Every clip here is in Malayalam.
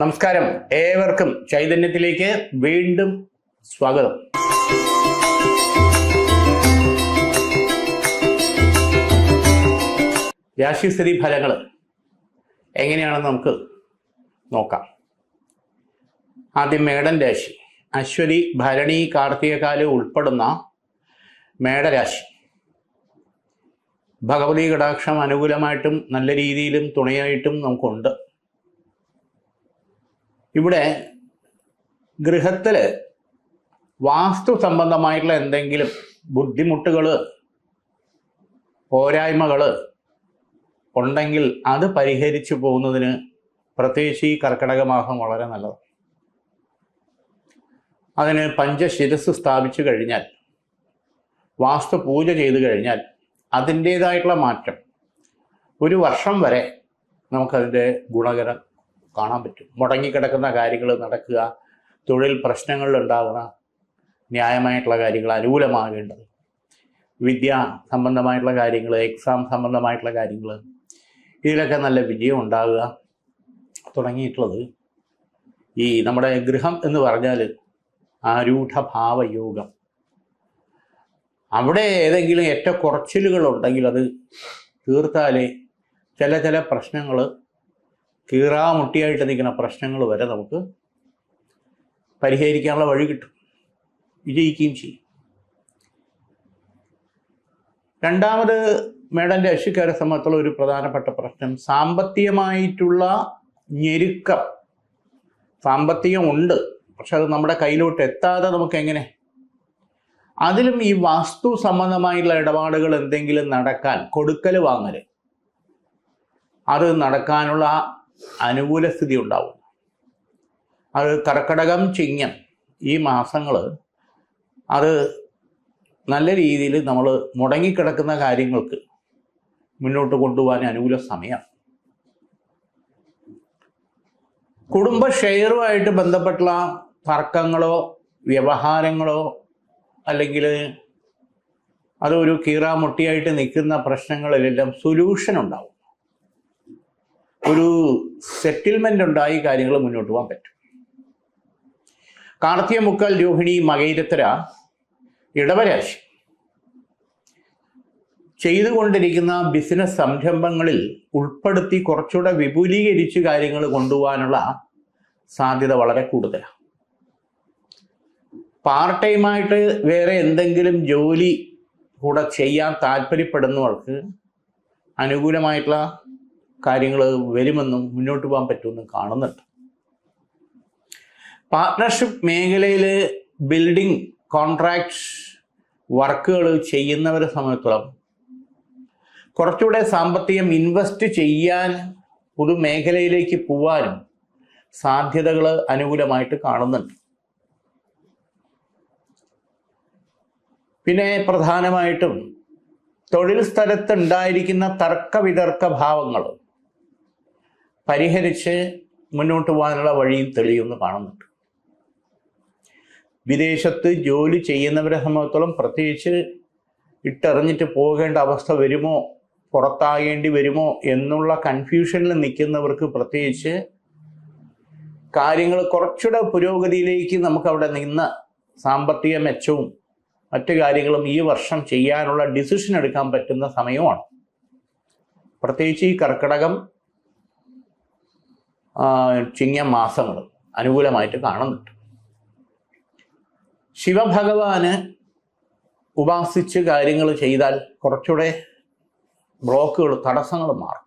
നമസ്കാരം, ഏവർക്കും ചൈതന്യത്തിലേക്ക് വീണ്ടും സ്വാഗതം. രാശിസ്ഥിതി ഫലങ്ങൾ എങ്ങനെയാണെന്ന് നമുക്ക് നോക്കാം. ആദ്യം മേടൻ രാശി. അശ്വതി, ഭരണി, കാർത്തികകാല് ഉൾപ്പെടുന്ന മേടരാശി. ഭഗവതി കടാക്ഷം അനുകൂലമായിട്ടും നല്ല രീതിയിലും തുണയായിട്ടും നമുക്കുണ്ട്. ഇവിടെ ഗൃഹത്തിൽ വാസ്തു സംബന്ധമായിട്ടുള്ള എന്തെങ്കിലും ബുദ്ധിമുട്ടുകൾ, പോരായ്മകൾ ഉണ്ടെങ്കിൽ അത് പരിഹരിച്ചു പോകുന്നതിന് പ്രത്യേകിച്ച് ഈ കർക്കിടക മാസം വളരെ നല്ലതാണ്. അതിന് പഞ്ചശിരസ് സ്ഥാപിച്ചു കഴിഞ്ഞാൽ, വാസ്തു പൂജ ചെയ്തു കഴിഞ്ഞാൽ അതിൻ്റേതായിട്ടുള്ള മാറ്റം ഒരു വർഷം വരെ നമുക്കതിൻ്റെ ഗുണകരം കാണാൻ പറ്റും. മുടങ്ങിക്കിടക്കുന്ന കാര്യങ്ങൾ നടക്കുക, തൊഴിൽ പ്രശ്നങ്ങളിൽ ഉണ്ടാകുന്ന ന്യായമായിട്ടുള്ള കാര്യങ്ങൾ അനുകൂലമാകേണ്ടത്, വിദ്യ സംബന്ധമായിട്ടുള്ള കാര്യങ്ങൾ, എക്സാം സംബന്ധമായിട്ടുള്ള കാര്യങ്ങൾ, ഇതിലൊക്കെ നല്ല വിജയം ഉണ്ടാകുക തുടങ്ങിയിട്ടുള്ളത് ഈ നമ്മുടെ ഗൃഹം എന്ന് പറഞ്ഞാൽ ആരൂഢഭാവയോഗം. അവിടെ ഏതെങ്കിലും ഏറ്റക്കുറച്ചിലുകളുണ്ടെങ്കിൽ അത് തീർത്താലേ ചില പ്രശ്നങ്ങൾ, കീറാമുട്ടിയായിട്ട് നിൽക്കുന്ന പ്രശ്നങ്ങൾ വരെ നമുക്ക് പരിഹരിക്കാനുള്ള വഴി കിട്ടും, വിജയിക്കുകയും ചെയ്യും. രണ്ടാമത് മേടൻ രാശിക്കാരെ സംബന്ധിച്ചുള്ള ഒരു പ്രധാനപ്പെട്ട പ്രശ്നം സാമ്പത്തികമായിട്ടുള്ള ഞെരുക്കം. സാമ്പത്തികം ഉണ്ട്, പക്ഷെ അത് നമ്മുടെ കയ്യിലോട്ട് എത്താതെ നമുക്ക് എങ്ങനെ, അതിലും ഈ വാസ്തു സംബന്ധമായിട്ടുള്ള ഇടപാടുകൾ എന്തെങ്കിലും നടക്കാൻ, കൊടുക്കൽ വാങ്ങൽ, അത് നടക്കാനുള്ള അനുകൂല സ്ഥിതി ഉണ്ടാവും. അത് കർക്കിടകം, ചിങ്ങം ഈ മാസങ്ങൾ അത് നല്ല രീതിയിൽ നമ്മൾ മുടങ്ങിക്കിടക്കുന്ന കാര്യങ്ങൾക്ക് മുന്നോട്ട് കൊണ്ടുപോകാൻ അനുകൂല സമയമാണ്. കുടുംബ ഷെയറുമായിട്ട് ബന്ധപ്പെട്ടുള്ള തർക്കങ്ങളോ വ്യവഹാരങ്ങളോ അല്ലെങ്കിൽ അതൊരു കീറാമുട്ടിയായിട്ട് നിൽക്കുന്ന പ്രശ്നങ്ങളിലെല്ലാം സൊല്യൂഷൻ ഉണ്ടാവും. ഒരു സെറ്റിൽമെന്റ് ഉണ്ടായി കാര്യങ്ങൾ മുന്നോട്ട് പോകാൻ പറ്റും. കാർത്തിക, മുക്കാൽ, രോഹിണി, മകയിരത്തര, ഇടവരാശി. ചെയ്തുകൊണ്ടിരിക്കുന്ന ബിസിനസ് സംരംഭങ്ങളിൽ ഉൾപ്പെടുത്തി കുറച്ചുകൂടെ വിപുലീകരിച്ച് കാര്യങ്ങൾ കൊണ്ടുപോകാനുള്ള സാധ്യത വളരെ കൂടുതലാണ്. പാർട്ട് ടൈമായിട്ട് വേറെ എന്തെങ്കിലും ജോലി കൂടെ ചെയ്യാൻ താല്പര്യപ്പെടുന്നവർക്ക് അനുകൂലമായിട്ടുള്ള കാര്യങ്ങൾ വരുമെന്നും മുന്നോട്ട് പോകാൻ പറ്റുമെന്നും കാണുന്നുണ്ട്. പാർട്ട്ണർഷിപ്പ് മേഖലയിൽ ബിൽഡിംഗ് കോൺട്രാക്ട് വർക്കുകൾ ചെയ്യുന്നവരെ സംബന്ധിച്ചിടത്തോളം കുറച്ചുകൂടെ സാമ്പത്തികം ഇൻവെസ്റ്റ് ചെയ്യാൻ, പുതു മേഖലയിലേക്ക് പോവാനും സാധ്യതകൾ അനുകൂലമായിട്ട് കാണുന്നുണ്ട്. പിന്നെ പ്രധാനമായിട്ടും തൊഴിൽ സ്ഥലത്ത് ഉണ്ടായിരിക്കുന്ന തർക്ക വിതർക്ക ഭാവങ്ങൾ പരിഹരിച്ച് മുന്നോട്ട് പോകാനുള്ള വഴിയും തെളിയുമെന്ന് കാണുന്നുണ്ട്. വിദേശത്ത് ജോലി ചെയ്യുന്നവരെ സംബന്ധിച്ചിടത്തോളം പ്രത്യേകിച്ച് ഇട്ടെറിഞ്ഞിട്ട് പോകേണ്ട അവസ്ഥ വരുമോ, പുറത്താകേണ്ടി വരുമോ എന്നുള്ള കൺഫ്യൂഷനിൽ നിൽക്കുന്നവർക്ക് പ്രത്യേകിച്ച് കാര്യങ്ങൾ കുറച്ചുകൂടെ പുരോഗതിയിലേക്ക് നമുക്കവിടെ നിന്ന് സാമ്പത്തിക മെച്ചവും മറ്റു കാര്യങ്ങളും ഈ വർഷം ചെയ്യാനുള്ള ഡിസിഷൻ എടുക്കാൻ പറ്റുന്ന സമയമാണ്. പ്രത്യേകിച്ച് ഈ കർക്കിടകം, ചിങ്ങം മാസങ്ങൾ അനുകൂലമായിട്ട് കാണുന്നുണ്ട്. ശിവഭഗവാന് ഉപാസിച്ച് കാര്യങ്ങൾ ചെയ്താൽ കുറച്ചുകൂടെ ബ്ലോക്കുകൾ, തടസ്സങ്ങൾ മാറും.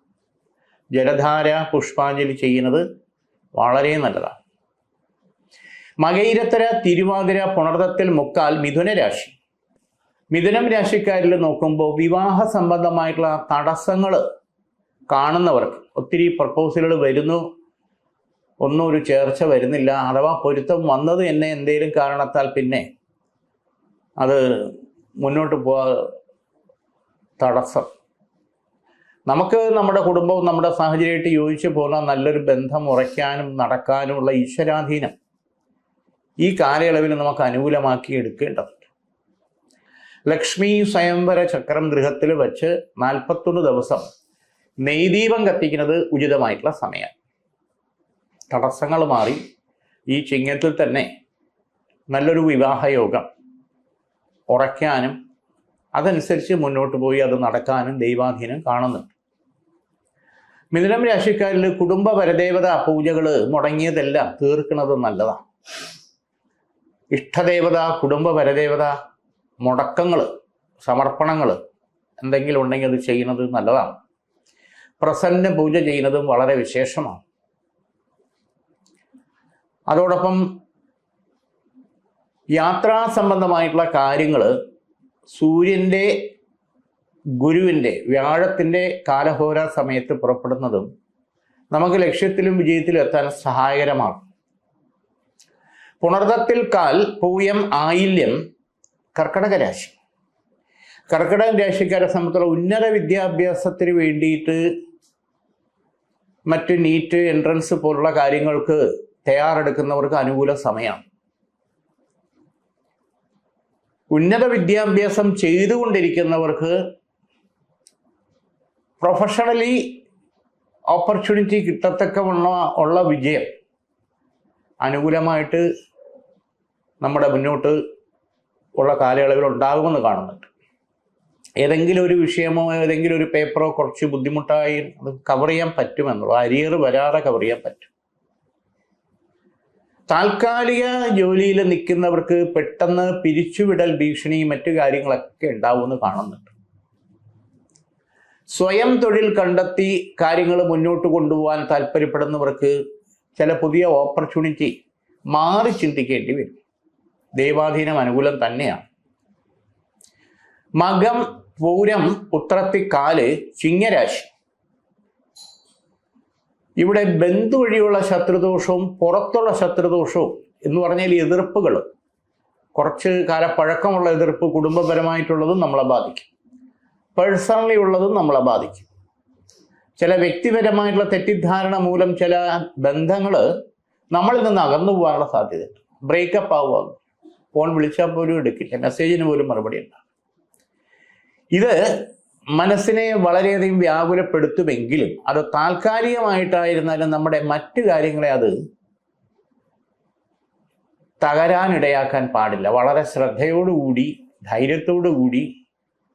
ജലധാര, പുഷ്പാഞ്ജലി ചെയ്യുന്നത് വളരെ നല്ലതാണ്. മകയിരത്തര, തിരുവാതിര, പുണർതത്തിൽ, മുക്കാൽ, മിഥുന രാശി. മിഥുനം രാശിക്കാരിൽ നോക്കുമ്പോൾ വിവാഹ സംബന്ധമായിട്ടുള്ള തടസ്സങ്ങൾ കാണുന്നവർക്ക് ഒത്തിരി പ്രപ്പോസലുകൾ വരുന്നു, ഒന്നും ഒരു ചേർച്ച വരുന്നില്ല, അഥവാ പൊരുത്തം വന്നത് തന്നെ എന്തെങ്കിലും കാരണത്താൽ പിന്നെ അത് മുന്നോട്ട് പോകാൻ തടസ്സം. നമുക്ക് നമ്മുടെ കുടുംബവും നമ്മുടെ സാഹചര്യമായിട്ട് യോജിച്ച് പോകുന്ന നല്ലൊരു ബന്ധം ഉറയ്ക്കാനും നടക്കാനുമുള്ള ഈശ്വരാധീനം ഈ കാലയളവിൽ നമുക്ക് അനുകൂലമാക്കി എടുക്കേണ്ടതുണ്ട്. ലക്ഷ്മി സ്വയംവര ചക്രം ഗൃഹത്തിൽ വെച്ച് 41 ദിവസം നെയ്ദീപം കത്തിക്കുന്നത് ഉചിതമായിട്ടുള്ള സമയമാണ്. തടസ്സങ്ങൾ മാറി ഈ ചിങ്ങത്തിൽ തന്നെ നല്ലൊരു വിവാഹയോഗം ഉറയ്ക്കാനും അതനുസരിച്ച് മുന്നോട്ട് പോയി അത് നടക്കാനും ദൈവാധീനം കാണുന്നുണ്ട്. മിഥുനം രാശിക്കാരിൽ കുടുംബ പരദേവത പൂജകൾ മുടങ്ങിയതെല്ലാം തീർക്കുന്നത് നല്ലതാണ്. ഇഷ്ടദേവത, കുടുംബ പരദേവത മുടക്കങ്ങൾ, സമർപ്പണങ്ങൾ എന്തെങ്കിലും ഉണ്ടെങ്കിൽ അത് ചെയ്യുന്നത് നല്ലതാണ്. പ്രസന്ന പൂജ ചെയ്യുന്നതും വളരെ വിശേഷമാണ്. അതോടൊപ്പം യാത്രാ സംബന്ധമായിട്ടുള്ള കാര്യങ്ങൾ സൂര്യൻ്റെ, ഗുരുവിൻ്റെ, വ്യാഴത്തിൻ്റെ കാലഹോര സമയത്ത് പുറപ്പെടുന്നതും നമുക്ക് ലക്ഷ്യത്തിലും വിജയത്തിലും എത്താൻ സഹായകരമാണ്. പുണർദത്തിൽ കാൽ, പൂയം, ആയില്യം കർക്കിടക രാശി. കർക്കിടക രാശിക്കാരെ സംബന്ധിച്ചുള്ള ഉന്നത വിദ്യാഭ്യാസത്തിന് വേണ്ടിയിട്ട് മറ്റ് നീറ്റ്, എൻട്രൻസ് പോലുള്ള കാര്യങ്ങൾക്ക് തയ്യാറെടുക്കുന്നവർക്ക് അനുകൂല സമയമാണ്. ഉന്നത വിദ്യാഭ്യാസം ചെയ്തുകൊണ്ടിരിക്കുന്നവർക്ക് പ്രൊഫഷണലി ഓപ്പർച്യൂണിറ്റി കിട്ടത്തക്കവണ്ണ വിജയം അനുകൂലമായിട്ട് നമ്മുടെ മുന്നോട്ട് ഉള്ള കാലയളവിൽ ഉണ്ടാകുമെന്ന് കാണുന്നുണ്ട്. ഏതെങ്കിലും ഒരു വിഷയമോ ഏതെങ്കിലും ഒരു പേപ്പറോ കുറച്ച് ബുദ്ധിമുട്ടായി അത് കവർ ചെയ്യാൻ പറ്റുമെന്നുള്ളൂ. അരിയർ വരാതെ കവർ ചെയ്യാൻ പറ്റും. താൽക്കാലിക ജോലിയിൽ നിൽക്കുന്നവർക്ക് പെട്ടെന്ന് പിരിച്ചുവിടൽ ഭീഷണി മറ്റു കാര്യങ്ങളൊക്കെ ഉണ്ടാവുമെന്ന് കാണുന്നുണ്ട്. സ്വയം തൊഴിൽ കണ്ടെത്തി കാര്യങ്ങൾ മുന്നോട്ട് കൊണ്ടുപോകാൻ താല്പര്യപ്പെടുന്നവർക്ക് ചില പുതിയ ഓപ്പർച്യൂണിറ്റി മാറി ചിന്തിക്കേണ്ടി വരും. ദൈവാധീനം അനുകൂലം തന്നെയാണ്. മകം, പൂരം, ഉത്രത്തിക്കാല്, ചിങ്ങരാശി. ഇവിടെ ബന്ധു വഴിയുള്ള ശത്രുദോഷവും പുറത്തുള്ള ശത്രുദോഷവും എന്ന് പറഞ്ഞാൽ എതിർപ്പുകൾ, കുറച്ച് കാലപ്പഴക്കമുള്ള എതിർപ്പ് കുടുംബപരമായിട്ടുള്ളതും നമ്മളെ ബാധിക്കും, പേഴ്സണലി ഉള്ളതും നമ്മളെ ബാധിക്കും. ചില വ്യക്തിപരമായിട്ടുള്ള തെറ്റിദ്ധാരണ മൂലം ചില ബന്ധങ്ങൾ നമ്മളിൽ നിന്ന് അകന്നു പോകാനുള്ള സാധ്യതയുണ്ട്. ബ്രേക്കപ്പ് ആവുക, ഫോൺ വിളിച്ചാൽ പോലും എടുക്കില്ല, മെസ്സേജിന് പോലും മറുപടി ഉണ്ടാകും. ഇത് മനസ്സിനെ വളരെയധികം വ്യാകുലപ്പെടുത്തുമെങ്കിലും അത് താൽക്കാലികമായിട്ടായിരുന്നാലും നമ്മുടെ മറ്റു കാര്യങ്ങളെ അത് തകരാനിടയാക്കാൻ പാടില്ല. വളരെ ശ്രദ്ധയോടുകൂടി, ധൈര്യത്തോടുകൂടി,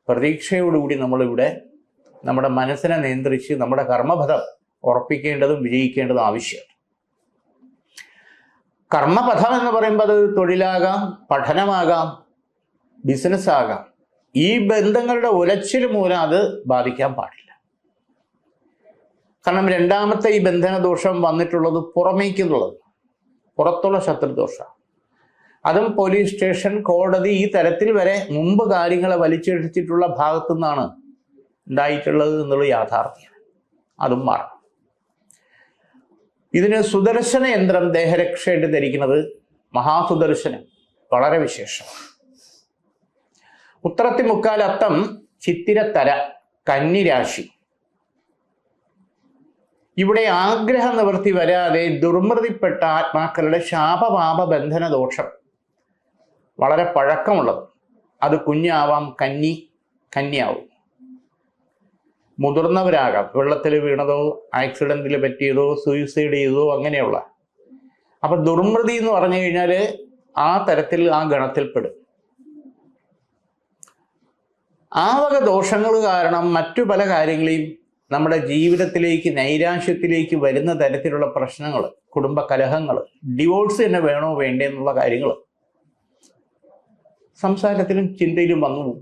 പ്രതീക്ഷയോടുകൂടി നമ്മളിവിടെ നമ്മുടെ മനസ്സിനെ നിയന്ത്രിച്ച് നമ്മുടെ കർമ്മപഥം ഉറപ്പിക്കേണ്ടതും വിജയിക്കേണ്ടതും ആവശ്യമാണ്. കർമ്മപഥം എന്ന് പറയുമ്പോൾ അത് തൊഴിലാകാം, പഠനമാകാം, ബിസിനസ് ആകാം. ഈ ബന്ധങ്ങളുടെ ഉലച്ചിൽ മൂലം അത് ബാധിക്കാൻ പാടില്ല. കാരണം രണ്ടാമത്തെ ഈ ബന്ധനദോഷം വന്നിട്ടുള്ളത് പുറമേക്കുള്ളത്, പുറത്തുള്ള ശത്രുദോഷം. അതും പോലീസ് സ്റ്റേഷൻ, കോടതി, ഈ തരത്തിൽ വരെ മുമ്പ് കാര്യങ്ങളെ വലിച്ചെടുത്തിട്ടുള്ള ഭാഗത്തു നിന്നാണ് ഉണ്ടായിട്ടുള്ളത് എന്നുള്ള യാഥാർത്ഥ്യം. അതും മാറണം. ഇതിന് സുദർശന യന്ത്രം ദേഹരക്ഷയായിട്ട് ധരിക്കുന്നത് മഹാസുദർശനം വളരെ വിശേഷമാണ്. ഉത്രത്തിമുക്കാൽ അത്തം, ചിത്തിരത്തര, കന്നിരാശി. ഇവിടെ ആഗ്രഹ നിവൃത്തി വരാതെ ദുർമൃതിപ്പെട്ട ആത്മാക്കളുടെ ശാപപാപ ബന്ധന ദോഷം വളരെ പഴക്കമുള്ളത്. അത് കുഞ്ഞാവാം, കന്യാവും, മുതിർന്നവരാകാം, വെള്ളത്തിൽ വീണതോ ആക്സിഡന്റിൽ പറ്റിയതോ സൂയിസൈഡ് ചെയ്തതോ അങ്ങനെയുള്ള. അപ്പൊ ദുർമൃതി എന്ന് പറഞ്ഞു കഴിഞ്ഞാൽ ആ തരത്തിൽ, ആ ഗണത്തിൽപ്പെടും. ആ വക ദോഷങ്ങൾ കാരണം മറ്റു പല കാര്യങ്ങളെയും നമ്മുടെ ജീവിതത്തിലേക്ക്, നൈരാശ്യത്തിലേക്ക് വരുന്ന തരത്തിലുള്ള പ്രശ്നങ്ങൾ, കുടുംബ കലഹങ്ങൾ, ഡിവോഴ്സ് തന്നെ വേണോ വേണ്ടേ എന്നുള്ള കാര്യങ്ങൾ സംസാരത്തിലും ചിന്തയിലും വന്നു.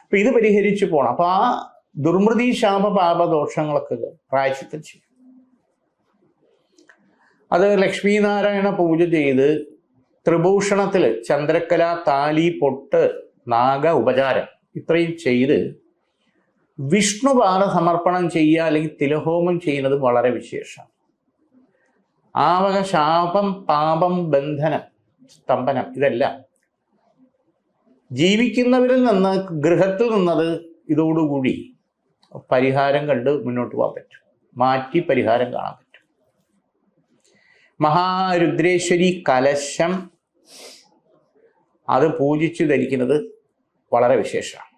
അപ്പൊ ഇത് പരിഹരിച്ചു പോകണം. അപ്പൊ ആ ദുർമൃതി, ശാപ, പാപദോഷങ്ങളൊക്കെ പ്രായശ്ചിത്തം ചെയ്യും. അത് ലക്ഷ്മീനാരായണ പൂജ ചെയ്ത് ത്രിഭൂഷണത്തിൽ ചന്ദ്രക്കല, താലി, പൊട്ട്, നാഗ ഉപചാരം ഇത്രയും ചെയ്ത് വിഷ്ണുപാദ സമർപ്പണം ചെയ്യുക, അല്ലെങ്കിൽ തിലഹോമം ചെയ്യുന്നത് വളരെ വിശേഷമാണ്. ആ വക ശാപം, പാപം, ബന്ധനം, സ്തംഭനം ഇതെല്ലാം ജീവിക്കുന്നവരിൽ നിന്ന്, ഗൃഹത്തിൽ നിന്നത് ഇതോടുകൂടി പരിഹാരം കണ്ട് മുന്നോട്ട് പോകാൻ പറ്റും. മാറ്റി പരിഹാരം കാണാൻ പറ്റും. മഹാരുദ്രേശ്വരി കലശം അത് പൂജിച്ച് ധരിക്കുന്നത് വളരെ വിശേഷമാണ്.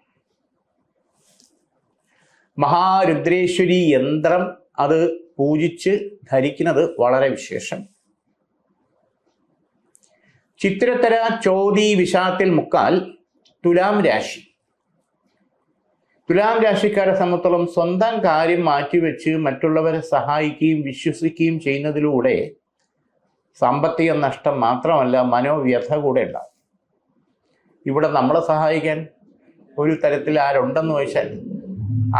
മഹാരുദ്രേശ്വരി യന്ത്രം അത് പൂജിച്ച് ധരിക്കുന്നത് വളരെ വിശേഷം. ചിത്തിരത്തര ചോതി വിശാഖത്തിൽ മുക്കാൽ തുലാം രാശി. തുലാം രാശിക്കാരെ സംബന്ധിച്ചോളം സ്വന്തം കാര്യം മാറ്റിവെച്ച് മറ്റുള്ളവരെ സഹായിക്കുകയും വിശ്വസിക്കുകയും ചെയ്യുന്നതിലൂടെ സാമ്പത്തിക നഷ്ടം മാത്രമല്ല മനോവ്യഥ കൂടെ ഉണ്ടാകും. ഇവിടെ നമ്മളെ സഹായിക്കാൻ ഒരു തരത്തിൽ ആരുണ്ടെന്ന് ചോദിച്ചാൽ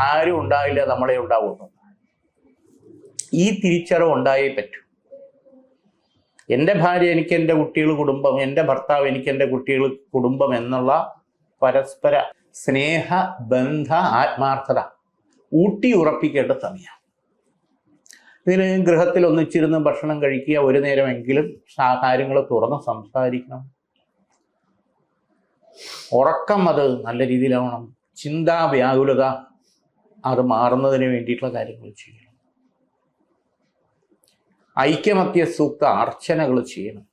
ആരും ഉണ്ടാവില്ല, നമ്മളെ ഉണ്ടാവുന്നു. ഈ തിരിച്ചറിവ് ഉണ്ടായേ പറ്റൂ. എൻ്റെ ഭാര്യ എനിക്ക് എൻ്റെ കുട്ടികൾ കുടുംബം, എൻ്റെ ഭർത്താവ് എനിക്ക് എൻ്റെ കുട്ടികൾ കുടുംബം എന്നുള്ള പരസ്പര സ്നേഹ ബന്ധ ആത്മാർത്ഥത ഊട്ടി ഉറപ്പിക്കേണ്ട സമയമാണ്. ഇതിന് ഗൃഹത്തിൽ ഒന്നിച്ചിരുന്ന് ഭക്ഷണം കഴിക്കുക, ഒരു നേരമെങ്കിലും കാര്യങ്ങൾ തുറന്ന് സംസാരിക്കണം. ഉറക്കം അത് നല്ല രീതിയിലാവണം. ചിന്താ വ്യാകുലത അത് മാറുന്നതിന് വേണ്ടിയിട്ടുള്ള കാര്യങ്ങൾ ചെയ്യണം. ഐക്യമത്യ സൂക്ത അർച്ചനകൾ ചെയ്യണം.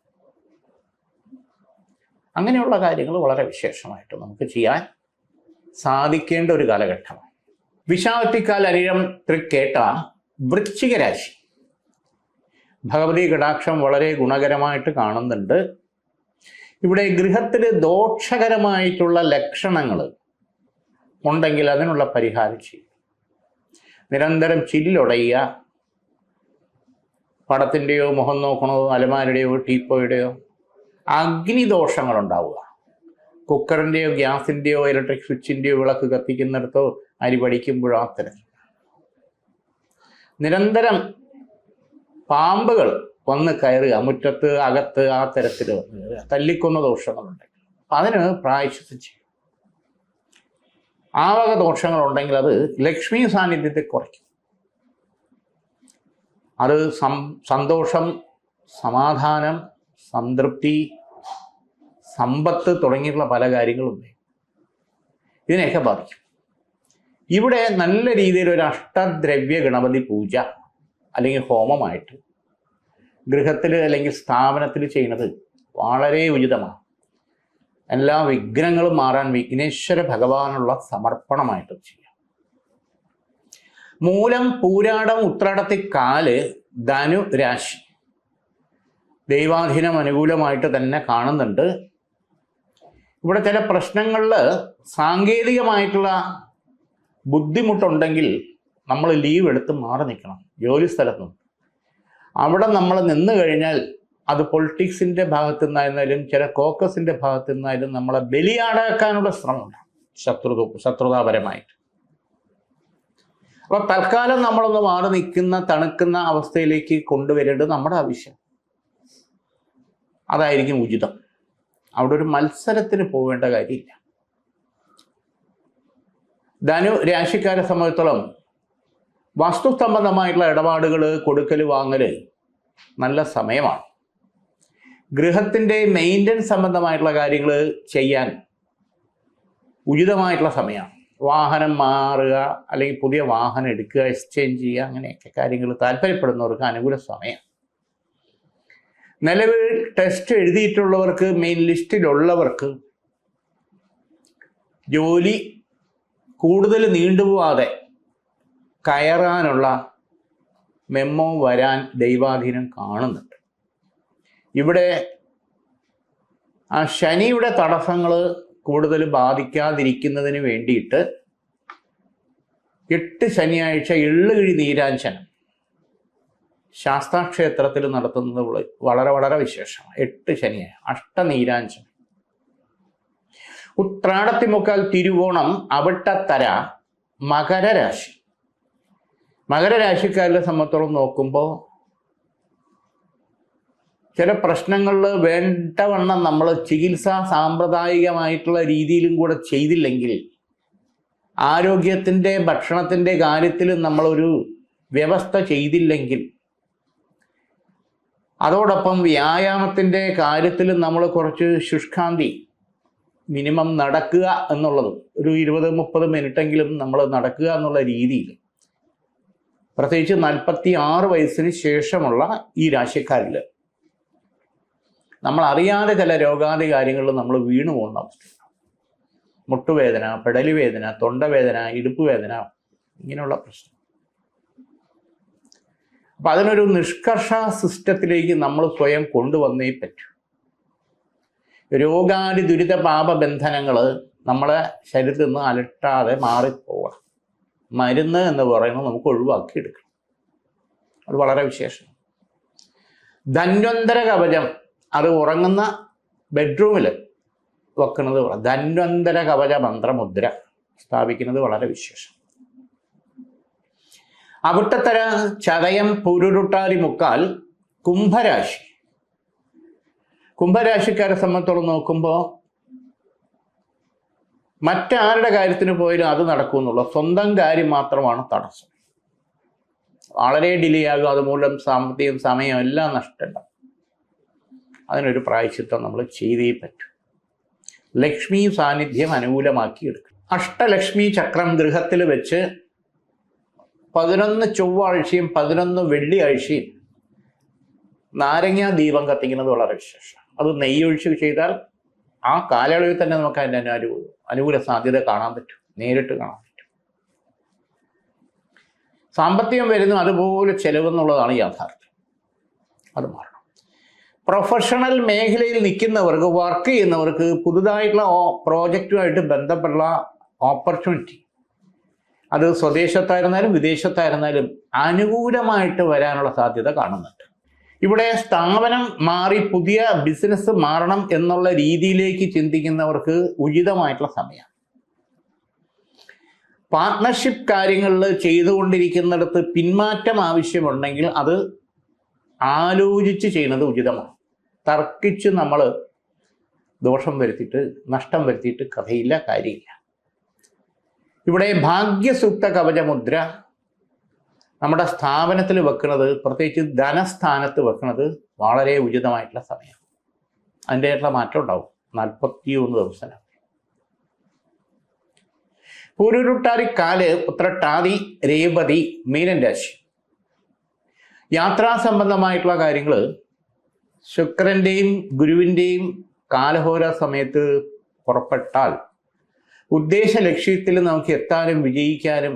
അങ്ങനെയുള്ള കാര്യങ്ങൾ വളരെ വിശേഷമായിട്ട് നമുക്ക് ചെയ്യാൻ സാധിക്കേണ്ട ഒരു കാലഘട്ടമാണ്. വിശാഖത്തിക്കാൽ അനിഴം തൃക്കേട്ട വൃശ്ചിക രാശി. ഭഗവതി കടാക്ഷം വളരെ ഗുണകരമായിട്ട് കാണുന്നുണ്ട്. ഇവിടെ ഗൃഹത്തിൽ ദോഷകരമായിട്ടുള്ള ലക്ഷണങ്ങൾ ഉണ്ടെങ്കിൽ അതിനുള്ള പരിഹാരം ചെയ്യും. നിരന്തരം ചില്ലൊടയുക, പടത്തിൻ്റെയോ മുഖം നോക്കണോ അലമാരുടെയോ ടീപ്പോയുടെയോ അഗ്നിദോഷങ്ങൾ ഉണ്ടാവുക, കുക്കറിൻ്റെയോ ഗ്യാസിൻ്റെയോ ഇലക്ട്രിക് സ്വിച്ചിൻ്റെയോ വിളക്ക് കത്തിക്കുന്നിടത്തോ അരി പഠിക്കുമ്പോഴോ അത്തരം നിരന്തരം പാമ്പുകൾ വന്ന് കയറുക, മുറ്റത്ത് അകത്ത് ആ തരത്തിൽ തല്ലിക്കൊന്ന ദോഷങ്ങളുണ്ടെങ്കിൽ അതിന് പ്രായശ്ചിത്തം ചെയ്യും. ആ വക ദോഷങ്ങളുണ്ടെങ്കിൽ അത് ലക്ഷ്മി സാന്നിധ്യത്തെ കുറയ്ക്കും. അത് സന്തോഷം, സമാധാനം, സംതൃപ്തി, സമ്പത്ത് തുടങ്ങിയിട്ടുള്ള പല കാര്യങ്ങളുണ്ട്. ഇതിനെയൊക്കെ ബാധിക്കും. ഇവിടെ നല്ല രീതിയിൽ ഒരു അഷ്ടദ്രവ്യ ഗണപതി പൂജ അല്ലെങ്കിൽ ഹോമമായിട്ട് ഗൃഹത്തിൽ അല്ലെങ്കിൽ സ്ഥാപനത്തിൽ ചെയ്യുന്നത് വളരെ ഉചിതമാണ്. എല്ലാ വിഘ്നങ്ങളും മാറാൻ വിഘ്നേശ്വര ഭഗവാനുള്ള സമർപ്പണമായിട്ട് ചെയ്യാം. മൂലം പൂരാടം ഉത്രാടത്തിക്കാല് ധനു രാശി. ദൈവാധീനം അനുകൂലമായിട്ട് തന്നെ കാണുന്നുണ്ട്. ഇവിടെ ചില പ്രശ്നങ്ങളിൽ സാങ്കേതികമായിട്ടുള്ള ബുദ്ധിമുട്ടുണ്ടെങ്കിൽ നമ്മൾ ലീവ് എടുത്ത് മാറി നിൽക്കണം. ജോലി സ്ഥലത്തും അവിടെ നമ്മൾ നിന്ന് കഴിഞ്ഞാൽ അത് പൊളിറ്റിക്സിൻ്റെ ഭാഗത്തു നിന്നായിരുന്നാലും ചില കോക്കസിൻ്റെ ഭാഗത്തു നിന്നായാലും നമ്മളെ ബലിയാടാക്കാനുള്ള ശ്രമമുണ്ട്, ശത്രുതാപരമായിട്ട്. അപ്പോൾ തൽക്കാലം നമ്മളൊന്ന് മാറി നിൽക്കുന്ന തണുക്കുന്ന അവസ്ഥയിലേക്ക് കൊണ്ടുവരേണ്ടത് നമ്മുടെ ആവശ്യം. അതായിരിക്കും ഉചിതം. അവിടെ ഒരു മത്സരത്തിന് പോവേണ്ട കാര്യമില്ല. ധനു രാശിക്കാരെ സംബന്ധിച്ചിടത്തോളം വസ്തു സംബന്ധമായിട്ടുള്ള ഇടപാടുകൾ, കൊടുക്കൽ വാങ്ങൽ നല്ല സമയമാണ്. ഗൃഹത്തിൻ്റെ മെയിൻ്റനൻസ് സംബന്ധമായിട്ടുള്ള കാര്യങ്ങൾ ചെയ്യാൻ ഉചിതമായിട്ടുള്ള സമയമാണ്. വാഹനം മാറുക അല്ലെങ്കിൽ പുതിയ വാഹനം എടുക്കുക, എക്സ്ചേഞ്ച് ചെയ്യുക, അങ്ങനെയൊക്കെ കാര്യങ്ങൾ താല്പര്യപ്പെടുന്നവർക്ക് അനുകൂല സമയം. നിലവിൽ ടെസ്റ്റ് എഴുതിയിട്ടുള്ളവർക്ക്, മെയിൻ ലിസ്റ്റിലുള്ളവർക്ക് ജോലി കൂടുതൽ നീണ്ടുപോവാതെ കയറാനുള്ള മെമ്മോ വരാൻ ദൈവാധീനം കാണുന്നുണ്ട്. ഇവിടെ ആ ശനിയുടെ തടസ്സങ്ങൾ കൂടുതൽ ബാധിക്കാതിരിക്കുന്നതിന് വേണ്ടിയിട്ട് 8 ശനിയാഴ്ച എള്ളുകിഴി നീരാഞ്ജനം ശാസ്താക്ഷേത്രത്തിൽ നടത്തുന്നത് വളരെ വളരെ വിശേഷമാണ്. 8 ശനിയാഴ്ച അഷ്ടനീരാഞ്ജനം. ഉത്രാടത്തിമുക്കാൽ തിരുവോണം അവിട്ടത്തര മകരരാശി. മകരരാശിക്കാരെ സംബന്ധിച്ചോളം നോക്കുമ്പോൾ ചില പ്രശ്നങ്ങളിൽ വേണ്ടവണ്ണം നമ്മൾ ചികിത്സ സാമ്പ്രദായികമായിട്ടുള്ള രീതിയിലും കൂടെ ചെയ്തില്ലെങ്കിൽ, ആരോഗ്യത്തിൻ്റെ ഭക്ഷണത്തിൻ്റെ കാര്യത്തിൽ നമ്മളൊരു വ്യവസ്ഥ ചെയ്തില്ലെങ്കിൽ, അതോടൊപ്പം വ്യായാമത്തിൻ്റെ കാര്യത്തിൽ നമ്മൾ കുറച്ച് ശുഷ്കാന്തി മിനിമം നടക്കുക എന്നുള്ളത്, ഒരു 20-30 മിനിറ്റെങ്കിലും നമ്മൾ നടക്കുക എന്നുള്ള രീതിയിൽ, പ്രത്യേകിച്ച് 46 വയസ്സിന് ശേഷമുള്ള ഈ രാശിക്കാരിൽ നമ്മൾ അറിയാതെ ചില രോഗാദി കാര്യങ്ങളിൽ നമ്മൾ വീണു പോകുന്ന അവസ്ഥയാണ്. മുട്ടുവേദന, പെടലുവേദന, തൊണ്ടവേദന, ഇടുപ്പ് വേദന, ഇങ്ങനെയുള്ള പ്രശ്നം. അപ്പം അതിനൊരു നിഷ്കർഷ സിസ്റ്റത്തിലേക്ക് നമ്മൾ സ്വയം കൊണ്ടുവന്നേ പറ്റൂ. രോഗാദി ദുരിത പാപബന്ധനങ്ങൾ നമ്മളെ ശരീരത്തിൽ നിന്ന് അലട്ടാതെ മാറിപ്പോകണം. മരുന്ന് എന്ന് പറയുന്നത് നമുക്ക് ഒഴിവാക്കിയെടുക്കണം. അത് വളരെ വിശേഷം. ധന്വന്തര കവചം, അത് ഉറങ്ങുന്ന ബെഡ്റൂമിൽ വെക്കുന്നത്, ധന്വന്തര കവച മന്ത്രമുദ്ര സ്ഥാപിക്കുന്നത് വളരെ വിശേഷം. അവിട്ടത്തര, ചതയം, പുരുരുട്ടാതി, മുക്കാൽ, കുംഭരാശി. കുംഭരാശിക്കാരെ സംബന്ധിച്ചോളം നോക്കുമ്പോൾ മറ്റാരുടെ കാര്യത്തിന് പോയാലും അത് നടക്കുമെന്നുള്ള സ്വന്തം കാര്യം മാത്രമാണ് തടസ്സം. വളരെ ഡിലേ ആകും. അതുമൂലം സാമ്പത്തികം, സമയം എല്ലാം നഷ്ടമുണ്ടാകും. അതിനൊരു പ്രായശ്ചിത്തം നമ്മൾ ചെയ്തേ പറ്റൂ. ലക്ഷ്മി സാന്നിധ്യം അനുകൂലമാക്കി എടുക്കും. അഷ്ടലക്ഷ്മി ചക്രം ഗൃഹത്തിൽ വെച്ച് 11 ചൊവ്വാഴ്ചയും 11 വെള്ളിയാഴ്ചയും നാരങ്ങ ദീപം കത്തിക്കുന്നത് വളരെ വിശേഷം. അത് നെയ്യൊഴിച്ച് ചെയ്താൽ ആ കാലയളവിൽ തന്നെ നമുക്ക് അതിൻ്റെ അനുകൂല സാധ്യത കാണാൻ പറ്റും, നേരിട്ട് കാണാൻ പറ്റും. സാമ്പത്തികം വരുന്നു, അതുപോലെ ചെലവെന്നുള്ളതാണ് യാഥാർത്ഥ്യം. അത് മാറണം. പ്രൊഫഷണൽ മേഖലയിൽ നിൽക്കുന്നവർക്ക്, വർക്ക് ചെയ്യുന്നവർക്ക് പുതുതായിട്ടുള്ള പ്രോജക്റ്റുമായിട്ട് ബന്ധപ്പെട്ടുള്ള ഓപ്പർച്യൂണിറ്റി, അത് സ്വദേശത്തായിരുന്നാലും വിദേശത്തായിരുന്നാലും അനുകൂലമായിട്ട് വരാനുള്ള സാധ്യത കാണുന്നുണ്ട്. ഇവിടെ സ്ഥാപനം മാറി പുതിയ ബിസിനസ് മാറണം എന്നുള്ള രീതിയിലേക്ക് ചിന്തിക്കുന്നവർക്ക് ഉചിതമായിട്ടുള്ള സമയമാണ്. പാർട്ട്ണർഷിപ്പ് കാര്യങ്ങളിൽ ചെയ്തുകൊണ്ടിരിക്കുന്നിടത്ത് പിന്മാറ്റം ആവശ്യമുണ്ടെങ്കിൽ അത് ആലോചിച്ച് ചെയ്യുന്നത് ഉചിതമാണ്. തർക്കിച്ച് നമ്മൾ ദോഷം വരുത്തിയിട്ട്, നഷ്ടം വരുത്തിയിട്ട് കഥയില്ല, കാര്യമില്ല. ഇവിടെ ഭാഗ്യസൂക്ത കവചമുദ്ര നമ്മുടെ സ്ഥാപനത്തിൽ വെക്കുന്നത്, പ്രത്യേകിച്ച് ധനസ്ഥാനത്ത് വെക്കുന്നത് വളരെ ഉചിതമായിട്ടുള്ള സമയം. അതിൻ്റെതായിട്ടുള്ള മാറ്റം ഉണ്ടാവും. 41 ദിവസം. പൂരുരുട്ടാതിക്കാല്, ഉത്രട്ടാതി, രേവതി, മീനൻ രാശി. യാത്രാ സംബന്ധമായിട്ടുള്ള കാര്യങ്ങൾ ശുക്രൻ്റെയും ഗുരുവിൻ്റെയും കാലഹോര സമയത്ത് പുറപ്പെട്ടാൽ ഉദ്ദേശ ലക്ഷ്യത്തിൽ നമുക്ക് എത്താനും വിജയിക്കാനും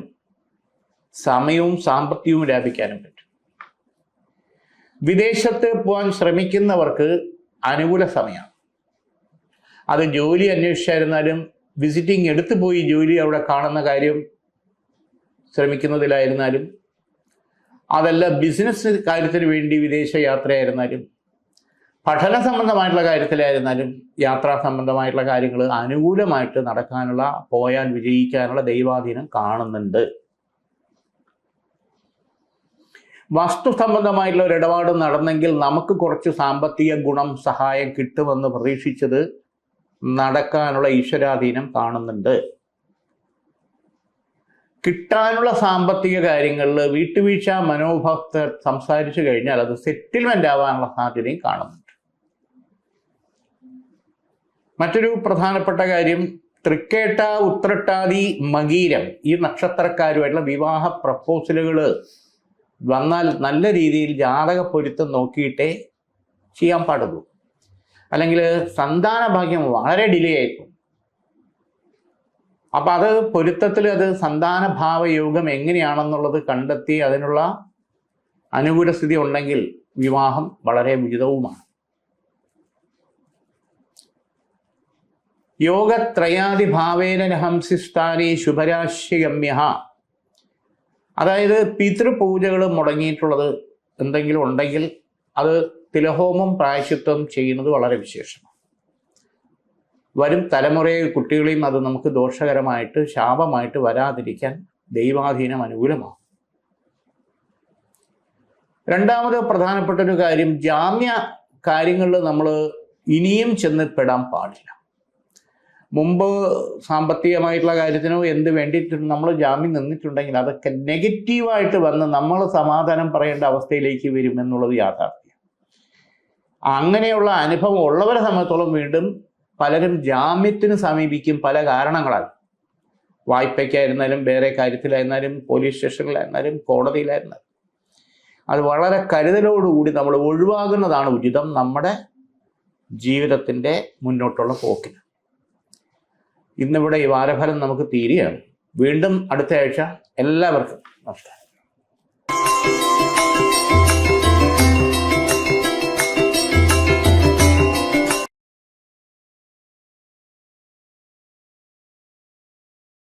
സമയവും സാമ്പത്തികവും ലാഭിക്കാനും പറ്റും. വിദേശത്ത് പോകാൻ ശ്രമിക്കുന്നവർക്ക് അനുകൂല സമയമാണ്. അത് ജോലി അന്വേഷിച്ചായിരുന്നാലും, വിസിറ്റിംഗ് എടുത്തു പോയി ജോലി അവിടെ കാണുന്ന കാര്യം ശ്രമിക്കുന്നതിലായിരുന്നാലും, അതല്ല ബിസിനസ് കാര്യത്തിന് വേണ്ടി വിദേശ യാത്രയായിരുന്നാലും, പഠന സംബന്ധമായിട്ടുള്ള കാര്യത്തിലായിരുന്നാലും, യാത്രാ സംബന്ധമായിട്ടുള്ള കാര്യങ്ങൾ അനുകൂലമായിട്ട് നടക്കാനുള്ള, പോയാൽ വിജയിക്കാനുള്ള ദൈവാധീനം കാണുന്നുണ്ട്. വസ്തു സംബന്ധമായിട്ടുള്ള ഒരു ഇടപാട് നടന്നെങ്കിൽ നമുക്ക് കുറച്ച് സാമ്പത്തിക ഗുണം, സഹായം കിട്ടുമെന്ന് പ്രതീക്ഷിച്ചത് നടക്കാനുള്ള ഈശ്വരാധീനം കാണുന്നുണ്ട്. കിട്ടാനുള്ള സാമ്പത്തിക കാര്യങ്ങളിൽ വീട്ടുവീഴ്ച മനോഭാവത്തെ സംസാരിച്ചു കഴിഞ്ഞാൽ അത് സെറ്റിൽമെന്റ് ആവാനുള്ള സാധ്യതയും കാണുന്നുണ്ട്. മറ്റൊരു പ്രധാനപ്പെട്ട കാര്യം, തൃക്കേട്ട, ഉത്രട്ടാതി, മകീരം ഈ നക്ഷത്രക്കാരുമായിട്ടുള്ള വിവാഹ പ്രപ്പോസലുകൾ വന്നാൽ നല്ല രീതിയിൽ ജാതക പൊരുത്തം നോക്കിയിട്ടേ ചെയ്യാൻ പാടുള്ളൂ. അല്ലെങ്കിൽ സന്താന ഭാഗ്യം വളരെ ഡിലേ ആയിരിക്കും. അപ്പം അത് പൊരുത്തത്തിൽ അത് സന്താന ഭാവയോഗം എങ്ങനെയാണെന്നുള്ളത് കണ്ടെത്തി അതിനുള്ള അനുകൂല സ്ഥിതി ഉണ്ടെങ്കിൽ വിവാഹം വളരെ ഉചിതവുമാണ്. യോഗത്രയാദി ഭാവേന ഹംസിസ്ഥാനി ശുഭരാശിഗമ്യ. അതായത് പിതൃപൂജകൾ മുടങ്ങിയിട്ടുള്ളത് എന്തെങ്കിലും ഉണ്ടെങ്കിൽ അത് തിലഹോമം പ്രായശ്ചിത്വം ചെയ്യുന്നത് വളരെ വിശേഷമാണ്. വരും തലമുറയെ കുട്ടികളെയും അത് നമുക്ക് ദോഷകരമായിട്ട്, ശാപമായിട്ട് വരാതിരിക്കാൻ ദൈവാധീനം അനുകൂലമാണ്. രണ്ടാമത് പ്രധാനപ്പെട്ട ഒരു കാര്യം, ജാമ്യ കാര്യങ്ങളിൽ നമ്മൾ ഇനിയും ചെന്നപ്പെടാൻ പാടില്ല. മുമ്പ് സാമ്പത്തികമായിട്ടുള്ള കാര്യത്തിനോ എന്ത് വേണ്ടിയിട്ട് നമ്മൾ ജാമ്യം നിന്നിട്ടുണ്ടെങ്കിൽ അതൊക്കെ നെഗറ്റീവായിട്ട് വന്ന് നമ്മൾ സമാധാനം പറയേണ്ട അവസ്ഥയിലേക്ക് വരും എന്നുള്ളത് യാഥാർത്ഥ്യം. അങ്ങനെയുള്ള അനുഭവം ഉള്ളവരെ സംബന്ധിച്ചോളം വീണ്ടും പലരും ജാമ്യത്തിന് സമീപിക്കും പല കാരണങ്ങളാൽ. വായ്പയ്ക്കായിരുന്നാലും, വേറെ കാര്യത്തിലായിരുന്നാലും, പോലീസ് സ്റ്റേഷനിലായിരുന്നാലും, കോടതിയിലായിരുന്നാലും. അത് വളരെ കരുതലോടുകൂടി നമ്മൾ ഒഴിവാകുന്നതാണ് ഉചിതം നമ്മുടെ ജീവിതത്തിൻ്റെ മുന്നോട്ടുള്ള പോക്കിന്. ഇന്നിവിടെ ഈ വാരഫലം നമുക്ക് തീരുകയാണ്. വീണ്ടും അടുത്ത ആഴ്ച. എല്ലാവർക്കും നമസ്കാരം.